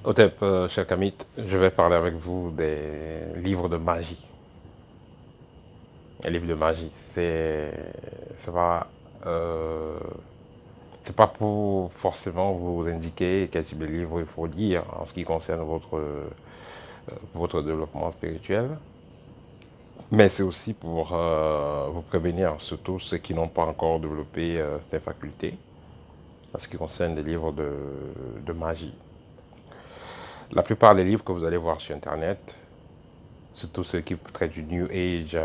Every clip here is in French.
Otep, cher Kamit, je vais parler avec vous des livres de magie. Les livres de magie, c'est pas, euh, c'est pas pour forcément vous indiquer quel type de livre il faut lire en ce qui concerne votre développement spirituel, mais c'est aussi pour vous prévenir, surtout ceux qui n'ont pas encore développé cette faculté, en ce qui concerne les livres de magie. La plupart des livres que vous allez voir sur Internet, surtout ceux qui traitent du New Age.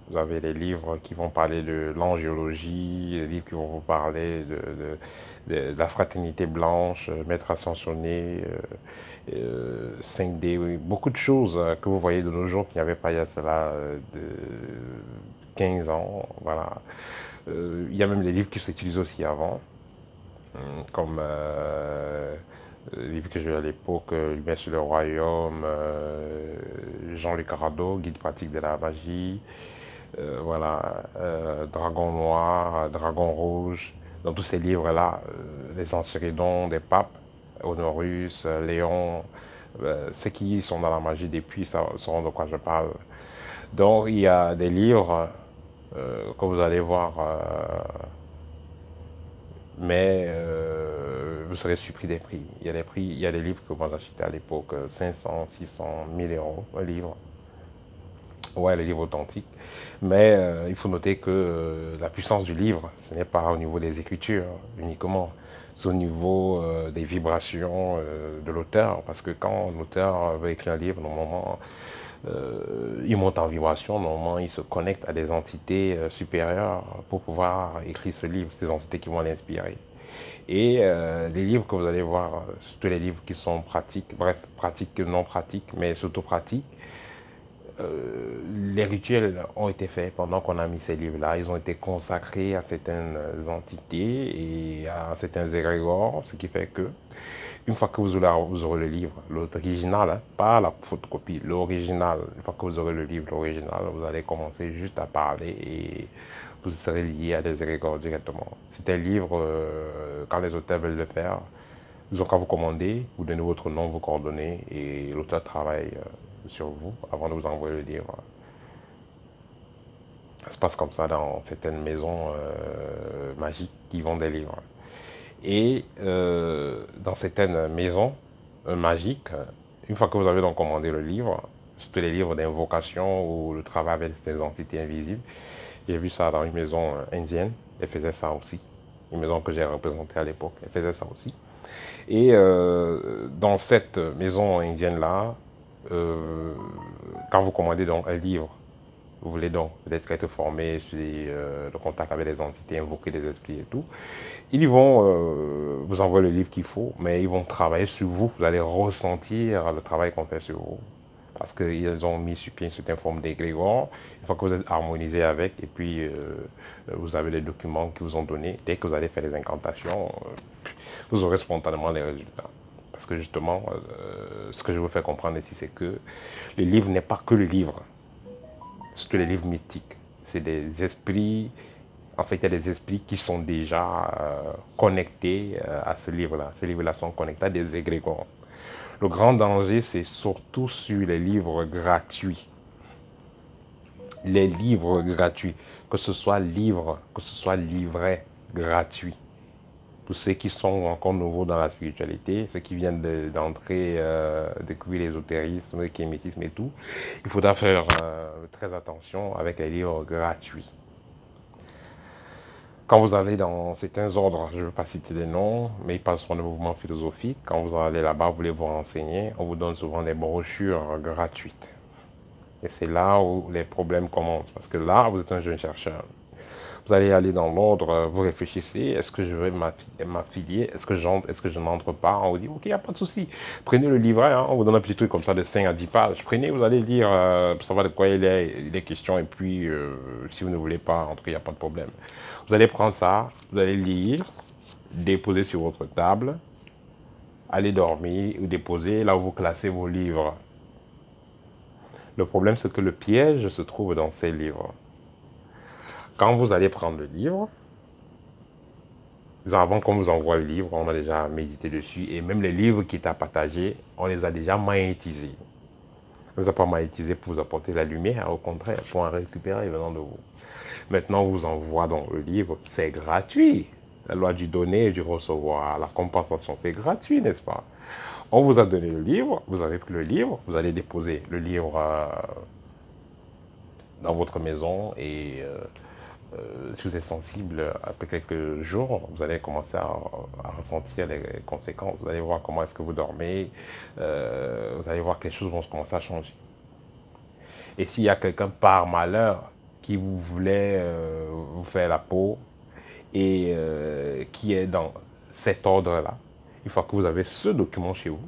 Vous avez les livres qui vont parler de l'angiologie, les livres qui vont vous parler de la fraternité blanche, Maître Ascensionné, 5D, oui, beaucoup de choses que vous voyez de nos jours qu'il n'y avait pas il y a cela de 15 ans. Voilà. Il y a même des livres qui s'utilisent aussi avant, comme le livre que j'ai eu à l'époque, Lumière sur le Royaume, Jean-Luc Arado, Guide pratique de la magie. Voilà, Dragon Noir, Dragon Rouge, dans tous ces livres-là, les Enchiridions des papes, Honorus, Léon, ceux qui sont dans la magie depuis sauront de quoi je parle. Donc il y a des livres que vous allez voir, mais vous serez surpris des prix. Il y a des livres que moi j'achetais à l'époque, 500, 600, 1000 euros, un livre. Ouais, les livres authentiques. Mais il faut noter que la puissance du livre, ce n'est pas au niveau des écritures uniquement, c'est au niveau des vibrations de l'auteur. Parce que quand l'auteur veut écrire un livre, normalement, il monte en vibration, normalement, il se connecte à des entités supérieures pour pouvoir écrire ce livre, ces entités qui vont l'inspirer. Et les livres que vous allez voir, surtout les livres qui sont pratiques, bref, pratiques que non pratiques, mais surtout pratiques, les rituels ont été faits pendant qu'on a mis ces livres-là. Ils ont été consacrés à certaines entités et à certains égrégores, ce qui fait que une fois que vous aurez le livre, l'original, hein, pas la photocopie, l'original, une fois que vous aurez le livre, l'original, vous allez commencer juste à parler et vous serez lié à des égrégores directement. C'est un livre, quand les auteurs veulent le faire, ils ont qu'à vous commander, vous donnez votre nom, vos coordonnées et l'auteur travaille sur vous avant de vous envoyer le livre. Ça se passe comme ça dans certaines maisons magiques qui vendent des livres. Et dans certaines maisons magiques, une fois que vous avez donc commandé le livre, surtout les livres d'invocation ou le travail avec des entités invisibles, j'ai vu ça dans une maison indienne, elle faisait ça aussi. Une maison que j'ai représentée à l'époque, elle faisait ça aussi. Et dans cette maison indienne-là, quand vous commandez donc un livre, vous voulez donc peut-être être formé sur le contact avec les entités, invoquer des esprits et tout, ils vont vous envoyer le livre qu'il faut, mais ils vont travailler sur vous. Vous allez ressentir le travail qu'on fait sur vous. Parce qu'ils ont mis sur pied une certaine forme d'égrégore. Une fois que vous êtes harmonisé avec, et puis vous avez les documents qu'ils vous ont donnés, dès que vous allez faire les incantations, vous aurez spontanément les résultats. Parce que justement, ce que je veux faire comprendre ici, c'est que le livre n'est pas que le livre, surtout les livres mystiques. C'est des esprits, en fait, il y a des esprits qui sont déjà connectés à ce livre-là. Ces livres-là sont connectés à des égrégores. Le grand danger, c'est surtout sur les livres gratuits. Les livres gratuits, que ce soit livre, que ce soit livret gratuit. Pour ceux qui sont encore nouveaux dans la spiritualité, ceux qui viennent d'entrer, découvrir l'ésotérisme, le kémétisme et tout, il faudra faire très attention avec les livres gratuits. Quand vous allez dans certains ordres, je ne veux pas citer des noms, mais ils parlent souvent de mouvements philosophiques. Quand vous allez là-bas, vous voulez vous renseigner, on vous donne souvent des brochures gratuites. Et c'est là où les problèmes commencent. Parce que là, vous êtes un jeune chercheur. Vous allez aller dans l'ordre, vous réfléchissez, est-ce que je vais m'affilier, est-ce que j'entre, est-ce que je n'entre pas? On vous dit, ok, il n'y a pas de souci. Prenez le livret, hein, on vous donne un petit truc comme ça de 5 à 10 pages. Prenez, vous allez lire pour savoir de quoi il est question. Et puis, si vous ne voulez pas entrer, il n'y a pas de problème. Vous allez prendre ça, vous allez lire, déposer sur votre table, aller dormir ou déposer là où vous classez vos livres. Le problème, c'est que le piège se trouve dans ces livres. Quand vous allez prendre le livre, Avant qu'on vous envoie le livre, on a déjà médité dessus. Et même les livres qui étaient à partager, on les a déjà magnétisés. On ne les a pas magnétisés pour vous apporter la lumière, au contraire, pour en récupérer venant de vous. Maintenant, on vous envoie donc le livre, c'est gratuit. La loi du donner et du recevoir, la compensation, c'est gratuit, n'est-ce pas? On vous a donné le livre, vous avez pris le livre, vous allez déposer le livre dans votre maison et si vous êtes sensible, après quelques jours, vous allez commencer à ressentir les conséquences. Vous allez voir comment est-ce que vous dormez, vous allez voir que les choses vont commencer à changer. Et s'il y a quelqu'un par malheur qui vous voulait vous faire la peau et qui est dans cet ordre-là, une fois que vous avez ce document chez vous,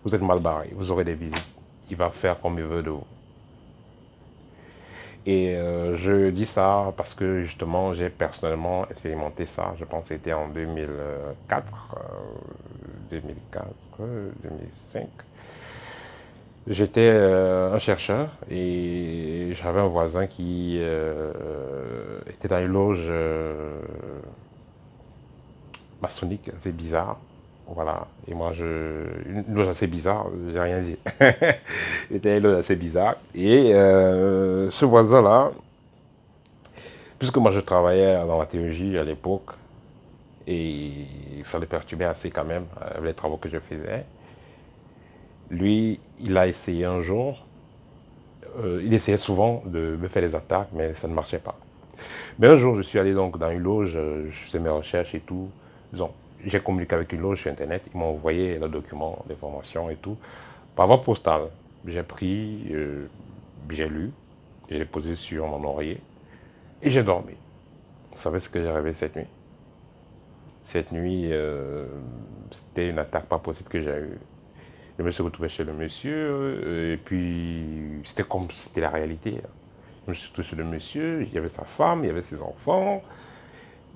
vous êtes mal barré, vous aurez des visites. Il va faire comme il veut de vous. Et je dis ça parce que justement, j'ai personnellement expérimenté ça. Je pense que c'était en 2004, 2004, 2005. J'étais un chercheur et j'avais un voisin qui était dans une loge maçonnique assez bizarre. Voilà. Et moi, une loge assez bizarre, j'ai rien dit. C'était une loge assez bizarre. Et ce voisin-là, puisque moi je travaillais dans la théologie à l'époque, et ça le perturbait assez quand même, avec les travaux que je faisais, lui, il a essayé un jour, il essayait souvent de me faire des attaques, mais ça ne marchait pas. Mais un jour, je suis allé donc dans une loge, je faisais mes recherches et tout. Disons, j'ai communiqué avec une loge sur Internet, ils m'ont envoyé le document d'information et tout, par voie postale. J'ai pris, j'ai lu, je l'ai posé sur mon oreiller et j'ai dormi. Vous savez ce que j'ai rêvé cette nuit? Cette nuit, c'était une attaque pas possible que j'ai eue. Je me suis retrouvé chez le monsieur, et puis c'était comme si c'était la réalité. Je me suis retrouvé chez le monsieur, il y avait sa femme, il y avait ses enfants,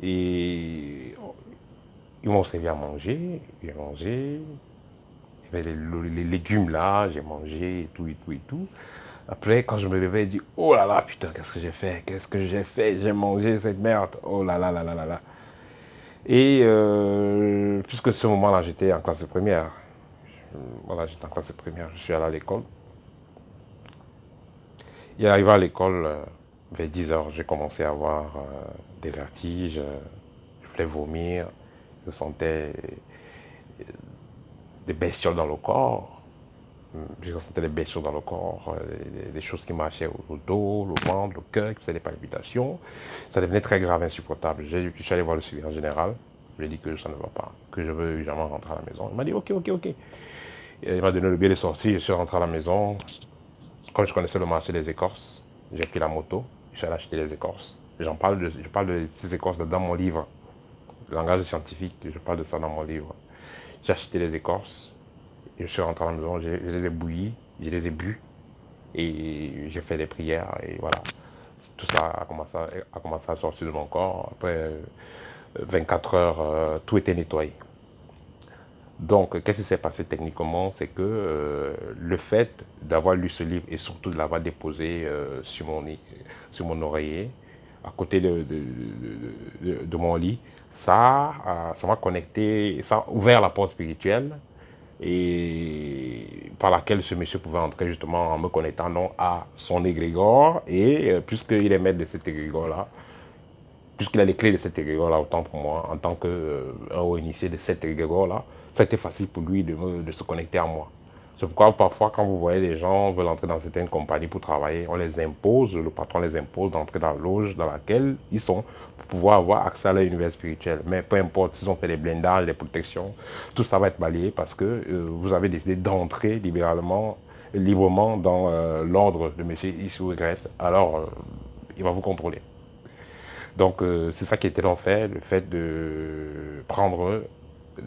et ils m'ont servi à manger, j'ai mangé, il y avait les légumes là, j'ai mangé, et tout, et tout, et tout. Après, quand je me réveille, je dis, oh là là, putain, qu'est-ce que j'ai fait? Qu'est-ce que j'ai fait? J'ai mangé cette merde, oh là là là là là là. Et puisque ce moment-là, j'étais en classe de première, voilà, j'étais en classe de première, je suis allé à l'école. Et arrivé à l'école, vers 10 heures, j'ai commencé à avoir des vertiges, je voulais vomir, je sentais des bestioles dans le corps. Je ressentais des bestioles dans le corps, des choses qui marchaient au dos, le ventre, le cœur, qui faisaient des palpitations. Ça devenait très grave, insupportable. Je suis allé voir le surveillant général. Je lui ai dit que ça ne va pas, que je veux jamais rentrer à la maison. Il m'a dit ok, ok, ok. Et il m'a donné le billet de sortie, je suis rentré à la maison. Comme je connaissais le marché des écorces, j'ai pris la moto, je suis allé acheter des écorces. Je parle de ces écorces dans mon livre. Le langage scientifique, je parle de ça dans mon livre. J'ai acheté les écorces, je suis rentré à la maison, je les ai bouillies, je les ai bues, et j'ai fait des prières, et voilà. Tout ça a commencé à sortir de mon corps. Après 24 heures, tout était nettoyé. Donc, qu'est-ce qui s'est passé techniquement? C'est que le fait d'avoir lu ce livre et surtout de l'avoir déposé sur mon oreiller, à côté de mon lit, ça m'a connecté, ça a ouvert la porte spirituelle et par laquelle ce monsieur pouvait entrer justement en me connectant non à son égrégore et puisqu'il est maître de cet égrégore-là, puisqu'il a les clés de cet égrégore-là, autant pour moi, en tant qu'un haut initié de cet égrégore-là, ça a été facile pour lui de se connecter à moi. C'est pourquoi parfois, quand vous voyez des gens veulent entrer dans certaines compagnies pour travailler, on les impose, le patron les impose d'entrer dans la loge dans laquelle ils sont pour pouvoir avoir accès à leur univers spirituel. Mais peu importe, s'ils ont fait des blindages, des protections, tout ça va être balayé parce que vous avez décidé d'entrer librement dans l'ordre de M. X ou Y. Alors, il va vous contrôler. Donc, c'est ça qui était en fait, le fait de prendre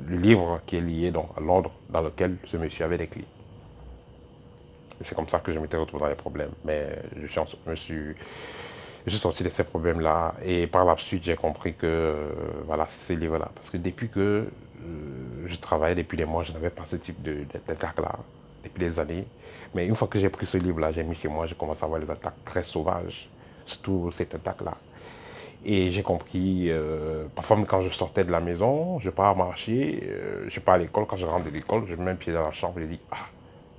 le livre qui est lié donc, à l'ordre dans lequel ce monsieur avait les clés. Et c'est comme ça que je m'étais retrouvé dans les problèmes. Mais je suis sorti de ces problèmes-là. Et par la suite, j'ai compris que, voilà, c'est ces livres-là. Parce que depuis que je travaillais, depuis des mois, je n'avais pas ce type d'attaque-là, depuis des années. Mais une fois que j'ai pris ce livre-là, j'ai mis chez moi, j'ai commencé à avoir des attaques très sauvages. Surtout cette attaque-là. Et j'ai compris, parfois même quand je sortais de la maison, je pars marcher, je pars à l'école, quand je rentre de l'école, je mets un pied dans la chambre et je dis, ah,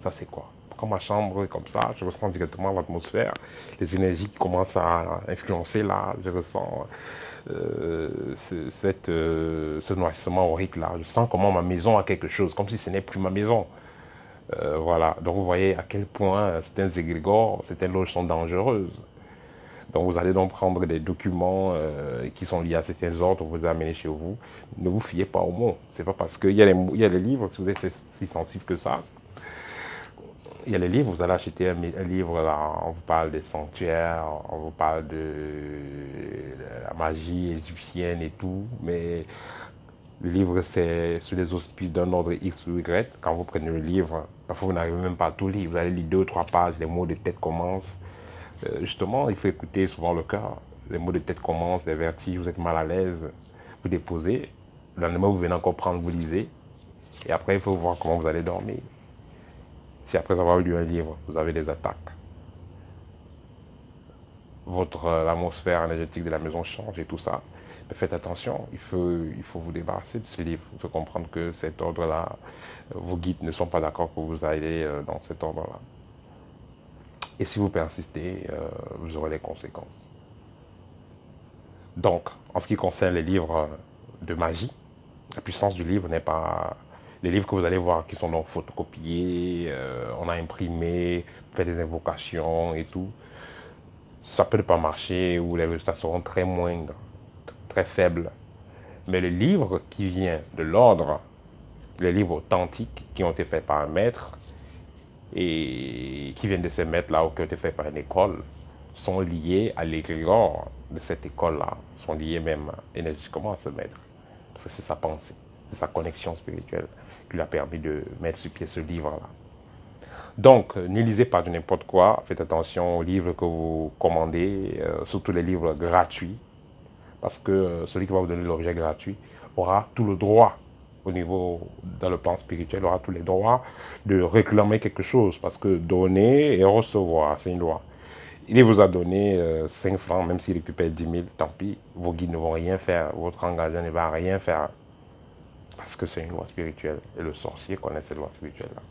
ça c'est quoi? Pourquoi ma chambre est comme ça? Je ressens directement l'atmosphère, les énergies qui commencent à influencer là, je ressens ce noircissement aurique là, je sens comment ma maison a quelque chose, comme si ce n'est plus ma maison. Voilà, donc vous voyez à quel point certains égrégores, certaines loges sont dangereuses. Donc vous allez donc prendre des documents qui sont liés à certains ordres, vous les amener chez vous. Ne vous fiez pas aux mots. C'est pas parce qu'il y a les livres, si vous êtes si sensible que ça, il y a les livres, vous allez acheter un livre, là, on vous parle des sanctuaires, on vous parle de la magie égyptienne et tout, mais le livre, c'est sous les auspices d'un ordre X ou Y. Quand vous prenez le livre, parfois vous n'arrivez même pas à tout lire. Vous allez lire 2 ou 3 pages, les mots de tête commencent. Justement, il faut écouter souvent le cœur. Les mots de tête commencent, les vertiges, vous êtes mal à l'aise, vous déposez. Le lendemain, vous venez encore prendre, vous lisez. Et après, il faut voir comment vous allez dormir. Si après avoir lu un livre, vous avez des attaques, l'atmosphère énergétique de la maison change et tout ça, mais faites attention, il faut vous débarrasser de ce livre. Il faut comprendre que cet ordre-là, vos guides ne sont pas d'accord pour vous aller dans cet ordre-là. Et si vous persistez, vous aurez des conséquences. Donc, en ce qui concerne les livres de magie, la puissance du livre n'est pas... Les livres que vous allez voir qui sont donc photocopiés, on a imprimé, fait des invocations et tout, ça peut ne pas marcher ou les résultats seront très moindres, très faibles. Mais le livre qui vient de l'ordre, les livres authentiques qui ont été faits par un maître et qui viennent de ces maîtres-là ou qui ont été faits par une école, sont liés à l'égrégore de cette école-là, sont liés même énergétiquement à ce maître. Parce que c'est sa pensée, c'est sa connexion spirituelle qui lui a permis de mettre sur pied ce livre-là. Donc, ne lisez pas de n'importe quoi, faites attention aux livres que vous commandez, surtout les livres gratuits, parce que celui qui va vous donner l'objet gratuit aura tout le droit, au niveau, dans le plan spirituel, aura tous les droits de réclamer quelque chose, parce que donner et recevoir, c'est une loi. Il vous a donné 5 francs, même s'il récupère 10 000, tant pis, vos guides ne vont rien faire, votre engagement ne va rien faire, parce que c'est une loi spirituelle, et le sorcier connaît cette loi spirituelle-là.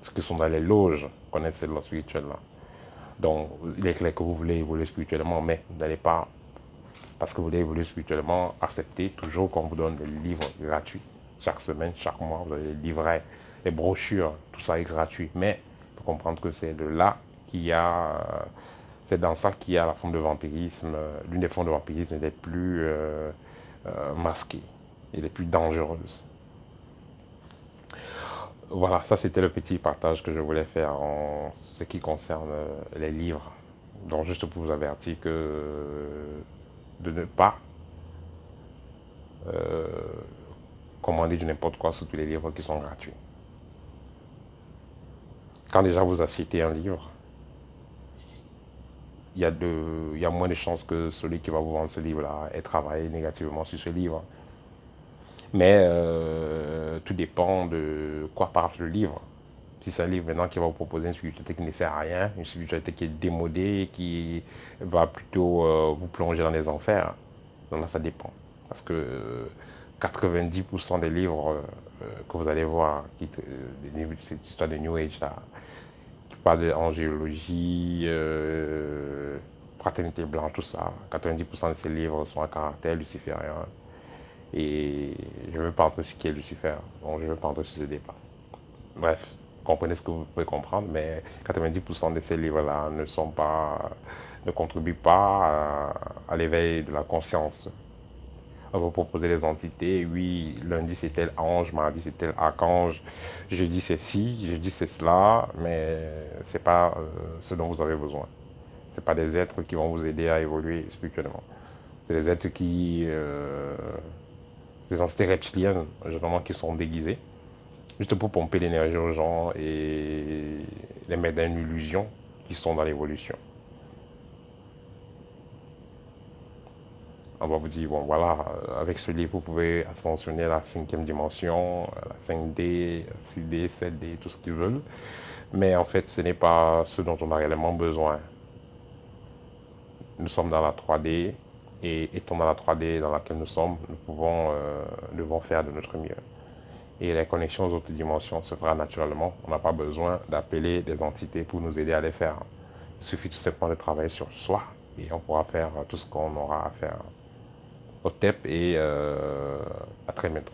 Ceux qui sont dans les loges connaissent cette loi spirituelle-là. Donc, il est clair que vous voulez évoluer spirituellement, mais vous n'allez pas, parce que vous voulez évoluer spirituellement, accepter toujours qu'on vous donne des livres gratuits. Chaque semaine, chaque mois, vous avez des livrets, des brochures, tout ça est gratuit. Mais il faut comprendre que c'est de là qu'il y a, c'est dans ça qu'il y a la forme de vampirisme. L'une des formes de vampirisme est d'être plus masquée et les plus dangereuses. Voilà, ça c'était le petit partage que je voulais faire en ce qui concerne les livres. Donc juste pour vous avertir que de ne pas commander du n'importe quoi sur tous les livres qui sont gratuits. Quand déjà vous achetez un livre, il y a moins de chances que celui qui va vous vendre ce livre-là ait travaillé négativement sur ce livre. Mais tout dépend de quoi parle le livre. Si c'est un livre maintenant qui va vous proposer une spiritualité qui ne sert à rien, une spiritualité qui est démodée, qui va plutôt vous plonger dans les enfers, donc là ça dépend. Parce que 90% des livres que vous allez voir, cette histoire de New Age là, qui parle d'angéologie, fraternité blanche, tout ça, 90% de ces livres sont à caractère luciférien. Et je ne veux pas entrer sur qui est Lucifer, donc je ne veux pas entrer sur ce débat. Bref, comprenez ce que vous pouvez comprendre, mais 90% de ces livres-là ne contribuent pas à l'éveil de la conscience. On va proposer des entités, oui, lundi c'est tel ange, mardi c'est tel archange, jeudi c'est ci, jeudi c'est cela, mais ce n'est pas ce dont vous avez besoin. Ce n'est pas des êtres qui vont vous aider à évoluer spirituellement. C'est des êtres des entités reptiliennes, généralement qui sont déguisées, juste pour pomper l'énergie aux gens et les mettre dans une illusion qui sont dans l'évolution. On va vous dire, bon voilà, avec ce livre, vous pouvez ascensionner à la 5e dimension, la 5D, 6D, 7D, tout ce qu'ils veulent. Mais en fait, ce n'est pas ce dont on a réellement besoin. Nous sommes dans la 3D, Et étant dans la 3D dans laquelle nous sommes, nous devons faire de notre mieux. Et les connexions aux autres dimensions se fera naturellement. On n'a pas besoin d'appeler des entités pour nous aider à les faire. Il suffit tout simplement de travailler sur soi et on pourra faire tout ce qu'on aura à faire. Au TEP et à très bientôt.